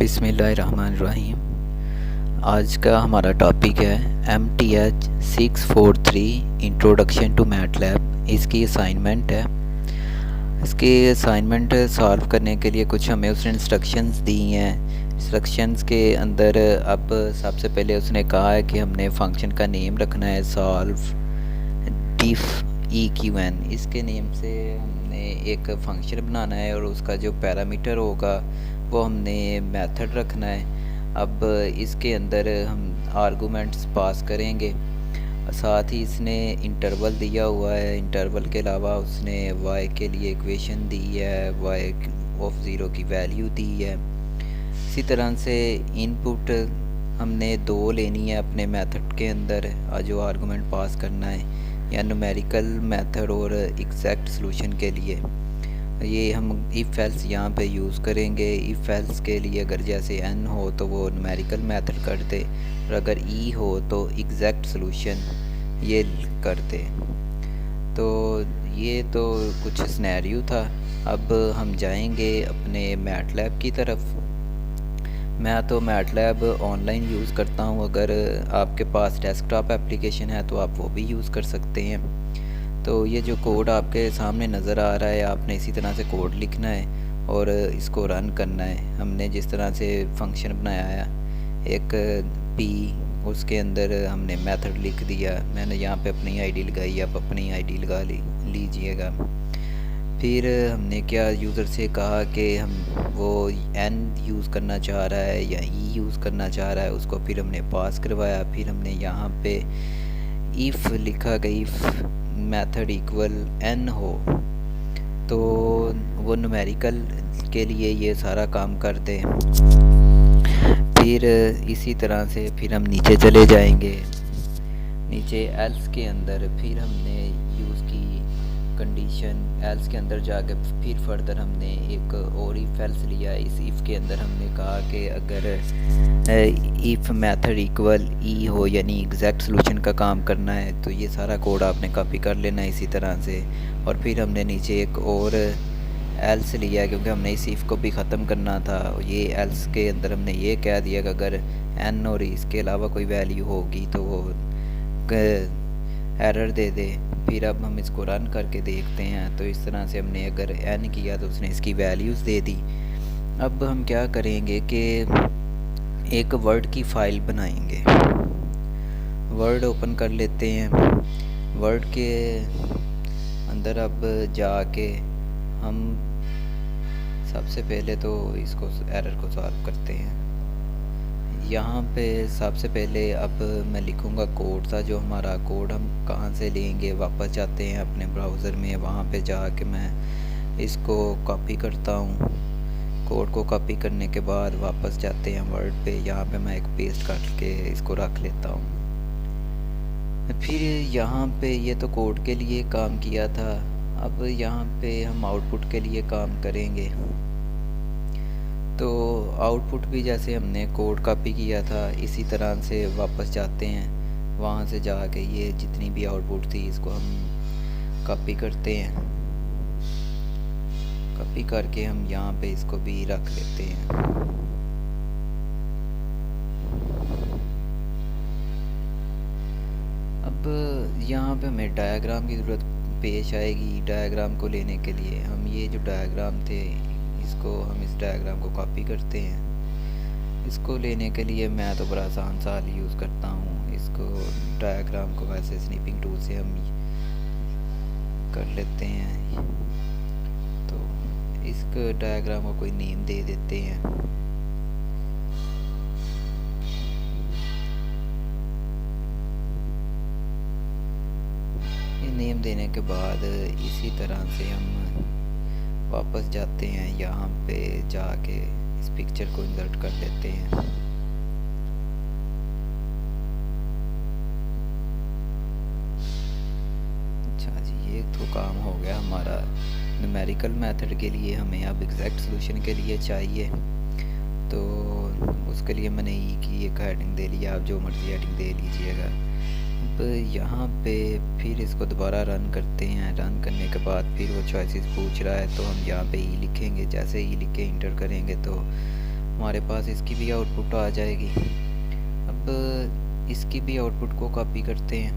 बिस्मिल्लाहिर्रहमानिर्रहीम। आज का हमारा टॉपिक है MTH 643 इंट्रोडक्शन टू मैटलैब। इसकी असाइनमेंट है। इसकी असाइनमेंट सॉल्व करने के लिए कुछ हमें उसने इंस्ट्रक्शंस दी हैं। इंस्ट्रक्शंस के अंदर अब सबसे पहले उसने कहा है कि हमने फंक्शन का नेम रखना है सॉल्व डिफ EQN। इसके नेम से हमने एक फंक्शन बनाना है और उसका जो पैरामीटर होगा वो हमने मेथड रखना है। अब इसके अंदर हम आर्गुमेंट्स पास करेंगे। साथ ही इसने इंटरवल दिया हुआ है। इंटरवल के अलावा उसने y के लिए इक्वेशन दी है, y ऑफ 0 की वैल्यू दी है। इसी तरह से इनपुट हमने 2 लेनी है अपने मेथड के अंदर जो आर्गुमेंट पास करना है, या न्यूमेरिकल मेथड और एग्जैक्ट सॉल्यूशन के लिए। ये हम इफ़ एल्स यहाँ पे यूज़ करेंगे। इफ़ एल्स के लिए अगर जैसे n हो तो वो न्यूमेरिकल मेथड कर दे, और अगर e हो तो एग्जैक्ट सॉल्यूशन ये कर दे। तो ये तो कुछ सिनेरियो था। अब हम जाएंगे अपने मैटलैब की तरफ। मैं तो मैटलैब ऑनलाइन यूज़ करता हूँ। अगर आपके पास डेस्कटॉप एप्लीकेशन है तो आप वो भी यूज़ कर सकते हैं। तो ये जो कोड आपके सामने नज़र आ रहा है, आपने इसी तरह से कोड लिखना है और इसको रन करना है। हमने जिस तरह से फंक्शन बनाया है एक p, उसके अंदर हमने मेथड लिख दिया। मैंने यहाँ पे अपनी आईडी लगाई, आप अपनी आईडी लगा लीजिएगा। फिर हमने क्या यूज़र से कहा कि हम वो n यूज़ करना चाह रहा है या e यूज़ करना चाह रहा है, उसको फिर हमने पास करवाया। फिर हमने यहाँ पे इफ़ लिखा गई मेथड इक्वल n हो तो वो न्यूमेरिकल के लिए ये सारा काम करते हैं। फिर इसी तरह से फिर हम नीचे चले जाएंगे। नीचे एल्स के अंदर फिर हमने यूज़ की कंडीशन। एल्स के अंदर जाके फिर फर्दर हमने एक और इफ एल्स लिया। इस इफ़ के अंदर हमने कहा कि अगर इफ़ मेथड इक्वल e हो, यानी एग्जैक्ट सॉल्यूशन का काम करना है, तो ये सारा कोड आपने कॉपी कर लेना है इसी तरह से। और फिर हमने नीचे एक और एल्स लिया क्योंकि हमने इस इफ़ को भी ख़त्म करना था। ये एल्स के अंदर हमने ये कह दिया कि अगर n और इसके अलावा कोई वैल्यू होगी तो वो एरर दे दे। फिर अब हम इसको रन करके देखते हैं। तो इस तरह से हमने अगर n किया तो उसने इसकी वैल्यूज़ दे दी। अब हम क्या करेंगे कि एक वर्ड की फ़ाइल बनाएंगे। वर्ड ओपन कर लेते हैं। वर्ड के अंदर अब जाके हम सबसे पहले तो इसको एरर को सॉल्व करते हैं। यहाँ पे सबसे पहले अब मैं लिखूँगा कोड था, जो हमारा कोड हम कहाँ से लेंगे। वापस जाते हैं अपने ब्राउज़र में, वहाँ पे जाके मैं इसको कॉपी करता हूँ। कोड को कॉपी करने के बाद वापस जाते हैं वर्ड पे। यहाँ पे मैं एक पेस्ट करके इसको रख लेता हूँ। फिर यहाँ पे ये तो कोड के लिए काम किया था। अब यहाँ पे हम आउटपुट के लिए काम करेंगे। तो आउटपुट भी जैसे हमने कोड कॉपी किया था इसी तरह से वापस जाते हैं। वहाँ से जाके ये जितनी भी आउटपुट थी इसको हम कॉपी करते हैं। कॉपी करके हम यहाँ पे इसको भी रख लेते हैं। अब यहाँ पे हमें डायग्राम की ज़रूरत पेश आएगी। डायग्राम को लेने के लिए हम ये जो डायग्राम थे इसको हम इस डायग्राम को कॉपी करते हैं। इसको लेने के लिए मैं तो बड़ा आसान सा यूज़ करता हूँ। इसको डायग्राम को वैसे स्निपिंग टूल से हम कर लेते हैं। तो इस डायग्राम को कोई नेम दे देते हैं। ये नेम देने के बाद इसी तरह से हम वापस जाते हैं। यहाँ पे जाके इस पिक्चर को इंसर्ट कर लेते हैं। अच्छा जी, ये तो काम हो गया हमारा। न्यूमेरिकल मेथड के लिए हमें अब एग्जैक्ट सॉल्यूशन के लिए चाहिए, तो उसके लिए मैंने ई की एक हेडिंग दे लिया। आप जो मर्ज़ी हेडिंग दे लीजिएगा। अब यहाँ पे फिर इसको दोबारा रन करते हैं। रन करने के बाद फिर वो चॉइसेस पूछ रहा है तो हम यहाँ पे ई लिखेंगे। जैसे ई लिख के इंटर करेंगे तो हमारे पास इसकी भी आउटपुट आ जाएगी। अब इसकी भी आउटपुट को कॉपी करते हैं।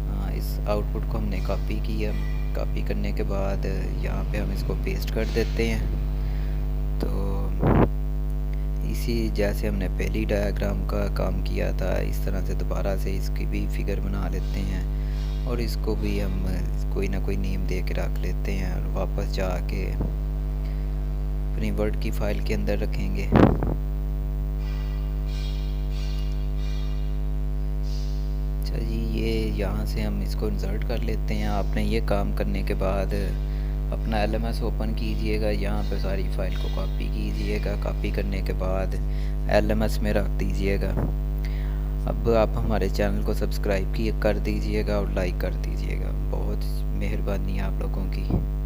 हाँ, इस आउटपुट को हमने कॉपी किया। कॉपी करने के बाद यहाँ पे हम इसको पेस्ट कर देते हैं। तो इसी जैसे हमने पहली डायग्राम का काम किया था, इस तरह से दोबारा से इसकी भी फिगर बना लेते हैं और इसको भी हम कोई ना कोई नेम दे के रख लेते हैं और वापस जाके अपनी वर्ड की फाइल के अंदर रखेंगे। अच्छा जी, ये यहाँ से हम इसको इंसर्ट कर लेते हैं। आपने ये काम करने के बाद अपना LMS ओपन कीजिएगा, यहाँ पे सारी फाइल को कॉपी कीजिएगा। कॉपी करने के बाद LMS में रख दीजिएगा। अब आप हमारे चैनल को सब्सक्राइब कर दीजिएगा और लाइक कर दीजिएगा। बहुत मेहरबानी आप लोगों की।